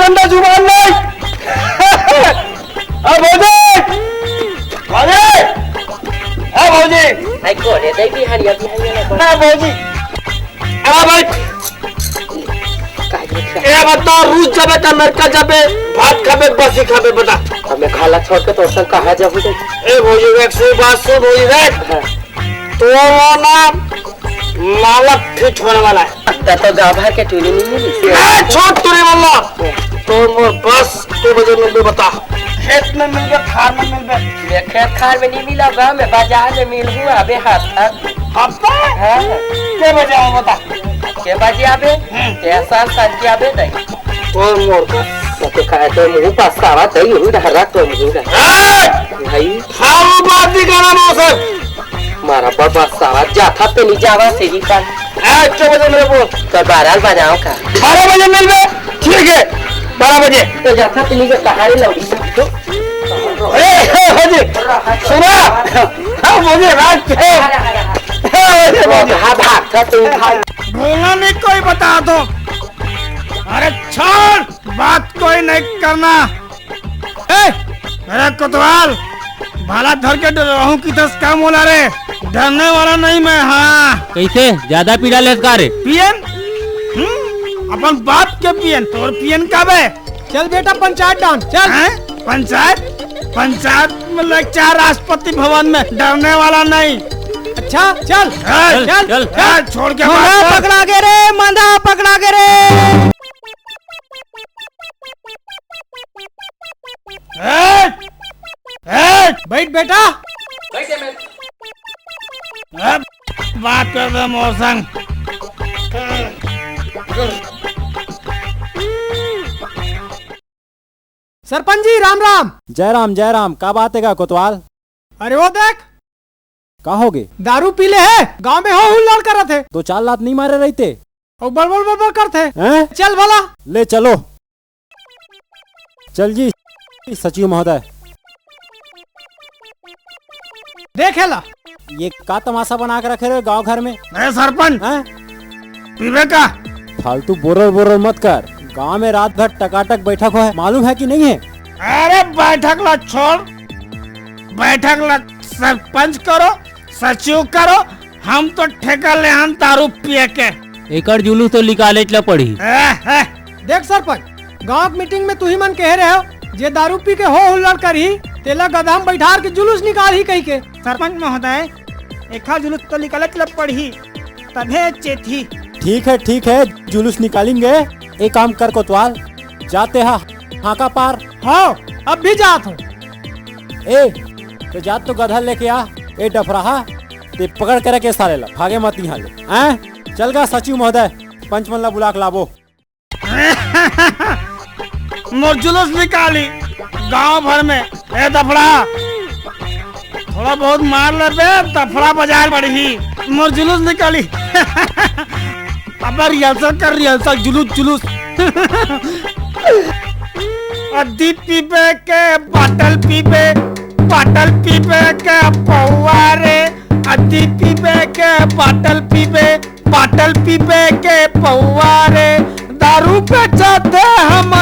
गंदा जुबान नहीं। अब भौजी आई कोने दे भी हरिया ना भौजी भाई ए बता रूज जाबे का नरका जाबे भात खाबे बसी खाबे बता हमें खाला छोड़ के तो संग कहां जाबू दे ए भौजी एक से बात सुन भौजी देख तो ना मालक फिट होने वाला है तो गांव भर के टूली नहीं मिली छोड़ तुरी वाला तो मोर बस 2 बजे मिल बता खेत में मिल गया खार में मिल गया ये खेत खार में नहीं मिला गांव में बाजार में मिल हुआ अबे हफ्ता हां के बजे आओ बता के बजे आबे ऐसा संज आबे नहीं तो मोर तो खाए तो मुंह पछतावा तई हुई हरा तो मुंह भाई खाओ बात नहीं करना मौसम मारा पर पछतावा जाथा पे नहीं जावा से ही कर 8 बजे मेरे बोल तो 12 बजाओ का 12 बजे मिल गए ठीक है 12 बजे तो जाथा पे नहीं कहानी लौड़ी भौजी सुना हाँ मुझे रात है भाग था तू भाग बोलना नहीं कोई बता दो अरे छोड़ बात कोई नहीं करना मेरा कोतवाल भाला धर के रहूं की 10 काम बोला रे डरने वाला नहीं मैं हाँ कैसे ज्यादा पीड़ा लेता रे पीएन अपन बाप के पीएन तोर पीएन कब है चल बेटा पंचायत डांस चल पंचायत में लेक्चर राष्ट्रपति भवन में डरने वाला नहीं अच्छा चल चल छोड़ के मंदा पकड़ा के रे मंदा पकड़ा के रे बैठ बेटा बात कर दो मौसम सरपंच जी राम राम। जय राम का बात है का कोतवाल अरे वो देख का होगे दारू पीले है गांव में हो हुल्लड़ कर रहे थे 2-4 लात नहीं मारे रहते और बड़बड़ करते हैं चल भला ले चलो चल जी सचिव महोदय देखेला ये का तमाशा बना के रखे रहे गांव घर में सरपंच हैं पीवे का फालतू बोरर मत कर गांव में रात भर टकाटक बैठक है मालूम है कि नहीं है अरे बैठक ला छोड़ बैठक ला सरपंच करो सचिव करो हम तो ठेका ले हम दारू पिए के एकड़ जुलूस तो निकाले चला पड़ी देख सरपंच गांव मीटिंग में तू ही मन कह रहे हो जे दारू पी के हो हुल्लड़ कर ही तेला गदाम बैठार के जुलूस निकाल ही कही के सरपंच महोदय एक जुलूस तो निकाले चला पड़ी तभे चेती ठीक है जुलूस निकालेंगे एक काम कर कोतवाल जाते हाका पार हाँ अब भी जात हूँ तो जात तो गधा लेके आ ए डफराहा ते पकड़ कर के साले ला भागे मत यहाँ ले हैं चल गा सचिव महोदय पंचमल्ला बुला के लाबो मोर जुलूस निकाली गांव भर में ए दफड़ा थोड़ा बहुत मार ले बे दफड़ा बाजार बढ़ी मोर जुलूस निकाली अब रिहर्सल जुलूस अद्दी पीपे के बाटल पीपे के पौवा रे अद्दी पीपे के बाटल पीपे के पौवा रे दारू पे चाहते हम